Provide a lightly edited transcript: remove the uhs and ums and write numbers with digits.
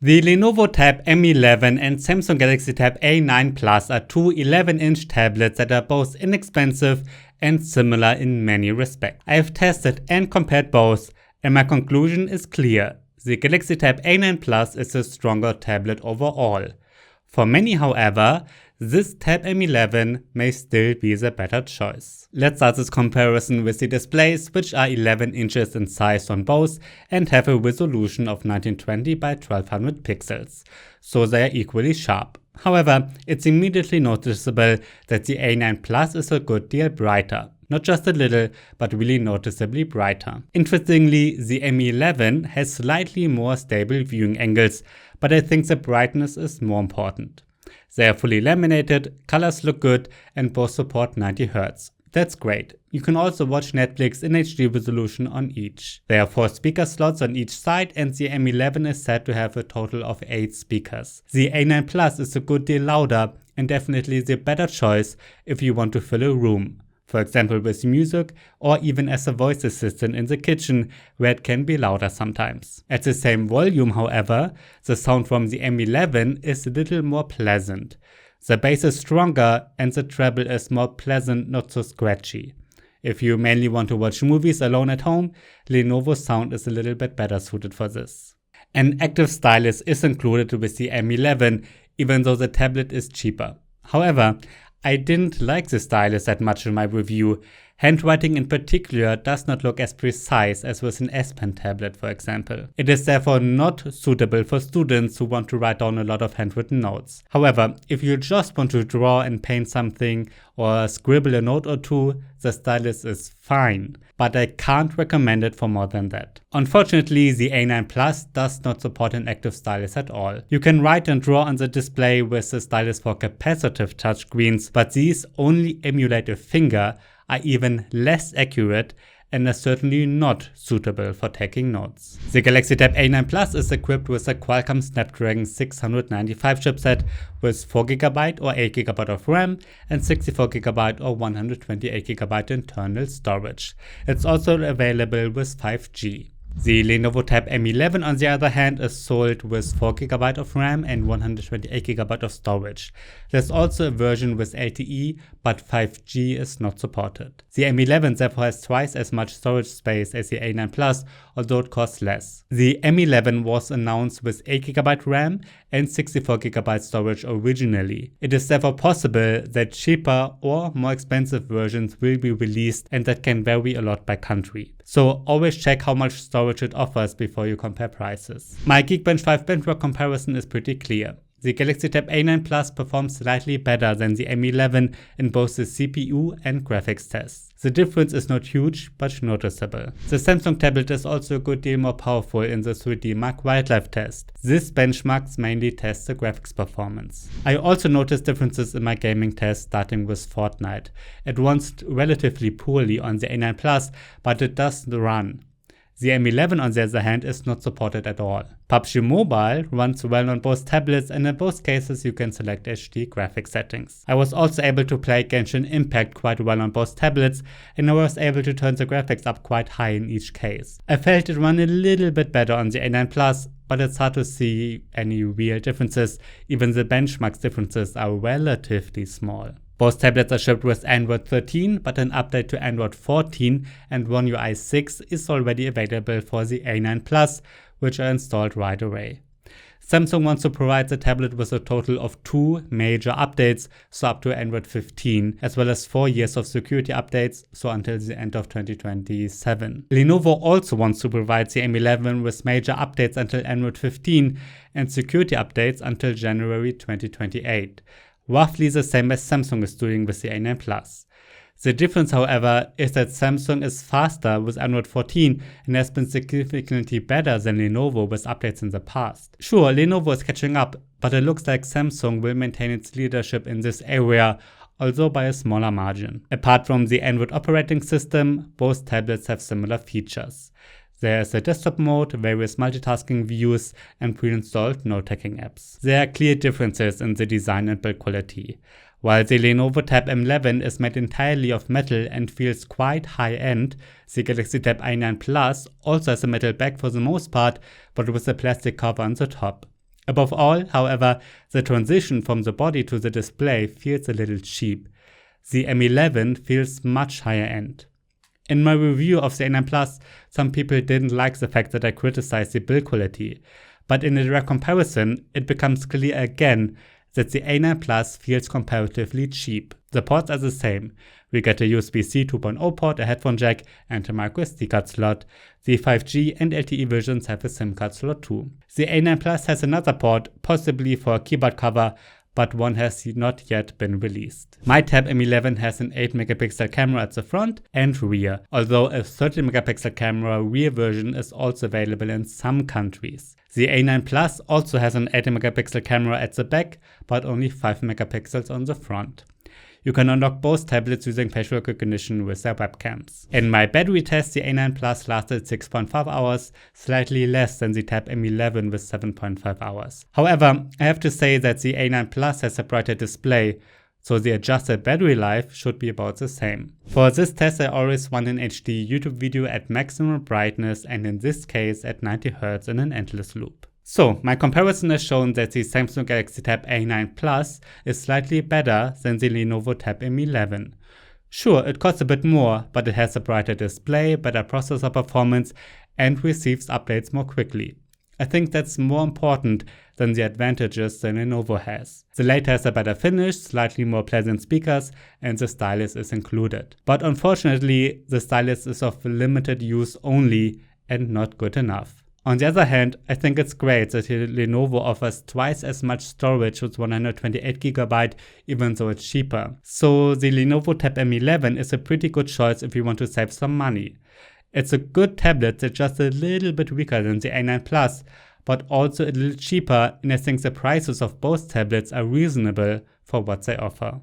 The Lenovo Tab M11 and Samsung Galaxy Tab A9 Plus are two 11-inch tablets that are both inexpensive and similar in many respects. I have tested and compared both, and my conclusion is clear. The Galaxy Tab A9 Plus is a stronger tablet overall. For many, however, this Tab M11 may still be the better choice. Let's start this comparison with the displays, which are 11 inches in size on both and have a resolution of 1920 by 1200 pixels, so they are equally sharp. However, it's immediately noticeable that the A9 Plus is a good deal brighter. Not just a little, but really noticeably brighter. Interestingly, the M11 has slightly more stable viewing angles, but I think the brightness is more important. They are fully laminated, colors look good, and both support 90 Hz. That's great. You can also watch Netflix in HD resolution on each. There are 4 speaker slots on each side, and the M11 is said to have a total of 8 speakers. The A9 Plus is a good deal louder and definitely the better choice if you want to fill a room. For example with music, or even as a voice assistant in the kitchen, where it can be louder sometimes. At the same volume, however, the sound from the M11 is a little more pleasant. The bass is stronger and the treble is more pleasant, not so scratchy. If you mainly want to watch movies alone at home, Lenovo's sound is a little bit better suited for this. An active stylus is included with the M11, even though the tablet is cheaper. However, I didn't like the stylus that much in my review. Handwriting in particular does not look as precise as with an S Pen tablet, for example. It is therefore not suitable for students who want to write down a lot of handwritten notes. However, if you just want to draw and paint something or scribble a note or two, the stylus is fine, but I can't recommend it for more than that. Unfortunately, the A9 Plus does not support an active stylus at all. You can write and draw on the display with the stylus for capacitive touchscreens, but these only emulate a finger, are even less accurate, and are certainly not suitable for taking notes. The Galaxy Tab A9 Plus is equipped with a Qualcomm Snapdragon 695 chipset with 4GB or 8GB of RAM and 64GB or 128GB internal storage. It's also available with 5G. The Lenovo Tab M11 on the other hand is sold with 4GB of RAM and 128GB of storage. There's also a version with LTE, but 5G is not supported. The M11 therefore has twice as much storage space as the A9 Plus, although it costs less. The M11 was announced with 8GB RAM and 64GB storage originally. It is therefore possible that cheaper or more expensive versions will be released, and that can vary a lot by country. So always check how much storage it offers before you compare prices. My Geekbench 5 benchmark comparison is pretty clear. The Galaxy Tab A9 Plus performs slightly better than the M11 in both the CPU and graphics tests. The difference is not huge, but noticeable. The Samsung tablet is also a good deal more powerful in the 3D Mark Wildlife test. This benchmarks mainly tests the graphics performance. I also noticed differences in my gaming test, starting with Fortnite. It runs relatively poorly on the A9 Plus, but it does run. The M11 on the other hand is not supported at all. PUBG Mobile runs well on both tablets, and in both cases you can select HD graphics settings. I was also able to play Genshin Impact quite well on both tablets, and I was able to turn the graphics up quite high in each case. I felt it ran a little bit better on the A9 Plus, but it's hard to see any real differences. Even the benchmarks differences are relatively small. Both tablets are shipped with Android 13, but an update to Android 14 and One UI 6 is already available for the A9 Plus, which are installed right away. Samsung wants to provide the tablet with a total of 2 major updates, so up to Android 15, as well as 4 years of security updates, so until the end of 2027. Lenovo also wants to provide the M11 with major updates until Android 15 and security updates until January 2028. Roughly the same as Samsung is doing with the A9 Plus. The difference, however, is that Samsung is faster with Android 14 and has been significantly better than Lenovo with updates in the past. Sure, Lenovo is catching up, but it looks like Samsung will maintain its leadership in this area, although by a smaller margin. Apart from the Android operating system, both tablets have similar features. There is a desktop mode, various multitasking views, and pre-installed note-taking apps. There are clear differences in the design and build quality. While the Lenovo Tab M11 is made entirely of metal and feels quite high-end, the Galaxy Tab A9 Plus also has a metal back for the most part, but with a plastic cover on the top. Above all, however, the transition from the body to the display feels a little cheap. The M11 feels much higher end. In my review of the A9 Plus, some people didn't like the fact that I criticized the build quality, but in a direct comparison, it becomes clear again that the A9 Plus feels comparatively cheap. The ports are the same. We get a USB-C 2.0 port, a headphone jack, and a microSD card slot. The 5G and LTE versions have a SIM card slot too. The A9 Plus has another port, possibly for a keyboard cover, but one has not yet been released. My Tab M11 has an 8MP camera at the front and rear, although a 13MP camera rear version is also available in some countries. The A9 Plus also has an 80MP camera at the back, but only 5MP on the front. You can unlock both tablets using facial recognition with their webcams. In my battery test, the A9 Plus lasted 6.5 hours, slightly less than the Tab M11 with 7.5 hours. However, I have to say that the A9 Plus has a brighter display, so the adjusted battery life should be about the same. For this test, I always run an HD YouTube video at maximum brightness, and in this case at 90Hz in an endless loop. So, my comparison has shown that the Samsung Galaxy Tab A9 Plus is slightly better than the Lenovo Tab M11. Sure, it costs a bit more, but it has a brighter display, better processor performance, and receives updates more quickly. I think that's more important than the advantages the Lenovo has. The latter has a better finish, slightly more pleasant speakers, and the stylus is included. But unfortunately, the stylus is of limited use only and not good enough. On the other hand, I think it's great that the Lenovo offers twice as much storage with 128GB, even though it's cheaper. So the Lenovo Tab M11 is a pretty good choice if you want to save some money. It's a good tablet that's just a little bit weaker than the A9 Plus, but also a little cheaper, and I think the prices of both tablets are reasonable for what they offer.